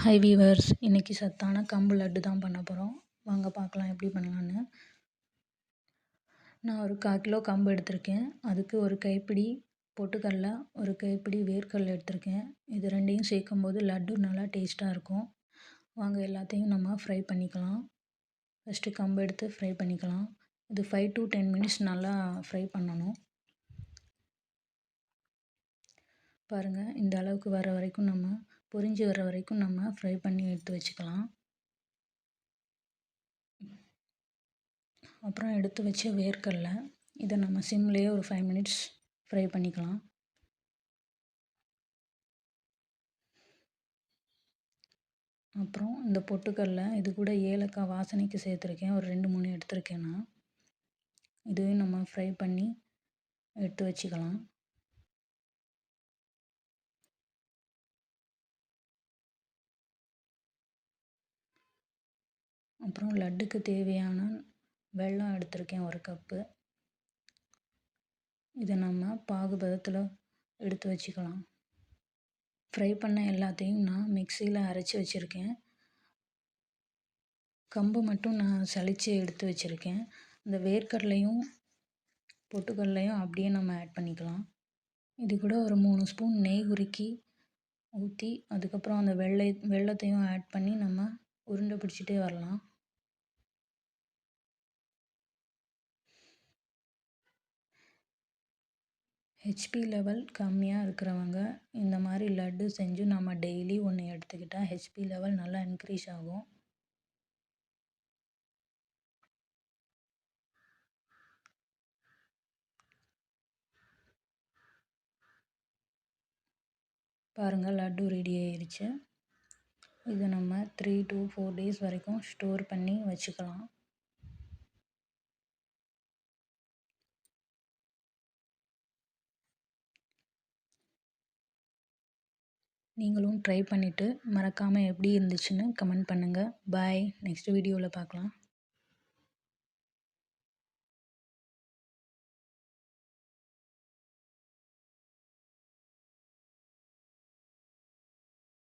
High viewers, இன்றைக்கி சத்தான கம்பு லட்டு தான் பண்ண போகிறோம். வாங்க பார்க்கலாம் எப்படி பண்ணலான்னு. நான் ஒரு 1/4 கிலோ கம்பு எடுத்திருக்கேன். அதுக்கு ஒரு கைப்பிடி பொட்டுக்கடலை, ஒரு கைப்பிடி வேர்க்கடலை எடுத்திருக்கேன். இது ரெண்டையும் சேர்க்கும்போது லட்டு நல்லா டேஸ்ட்டாக இருக்கும். வாங்க எல்லாத்தையும் நம்ம ஃப்ரை பண்ணிக்கலாம். ஃபஸ்ட்டு கம்பு எடுத்து ஃப்ரை பண்ணிக்கலாம். இது 5 to 10 மினிட்ஸ் நல்லா ஃப்ரை பண்ணணும். பாருங்கள், இந்த அளவுக்கு வர வரைக்கும் பொரிஞ்சு வர வரைக்கும் நம்ம ஃப்ரை பண்ணி எடுத்து வச்சுக்கலாம். அப்புறம் எடுத்து வச்ச வேர்க்கடலை, இதை நம்ம சிம்லேயே ஒரு 5 மினிட்ஸ் ஃப்ரை பண்ணிக்கலாம். அப்புறம் இந்த பொட்டுக்கடலை, இது கூட ஏலக்காய் வாசனைக்கு சேர்த்துருக்கேன். ஒரு 2-3 எடுத்துருக்கேன் நான். இதையும் நம்ம ஃப்ரை பண்ணி எடுத்து வச்சுக்கலாம். அப்புறம் லட்டுக்கு தேவையான வெல்லம் எடுத்திருக்கேன், 1 கப்பு. இதை நம்ம பாகுபதத்தில் எடுத்து வச்சுக்கலாம். ஃப்ரை பண்ண எல்லாத்தையும் நான் மிக்சியில் அரைச்சி வச்சுருக்கேன். கம்பு மட்டும் நான் சலித்து எடுத்து வச்சுருக்கேன். இந்த வேர்க்கடலையும் பொட்டுக்கடலையும் அப்படியே நம்ம ஆட் பண்ணிக்கலாம். இது கூட ஒரு 3 ஸ்பூன் நெய் உருக்கி ஊற்றி, அதுக்கப்புறம் அந்த வெல்லத்தையும் ஆட் பண்ணி நம்ம உருண்டை பிடிச்சிட்டே வரலாம். ஹெச்பி லெவல் கம்மியாக இருக்கிறவங்க இந்த மாதிரி லட்டு செஞ்சு நம்ம டெய்லி ஒன்று எடுத்துக்கிட்டால் ஹெச்பி லெவல் நல்லா இன்க்ரீஸ் ஆகும். பாருங்கள், லட்டு ரெடி ஆயிடுச்சு. இதை நம்ம 3 to 4 டேஸ் வரைக்கும் ஸ்டோர் பண்ணி வச்சுக்கலாம். நீங்களும் ட்ரை பண்ணிவிட்டு மறக்காமல் எப்படி இருந்துச்சுன்னு கமெண்ட் பண்ணுங்கள். பாய், நெக்ஸ்ட் வீடியோவில் பார்க்கலாம்.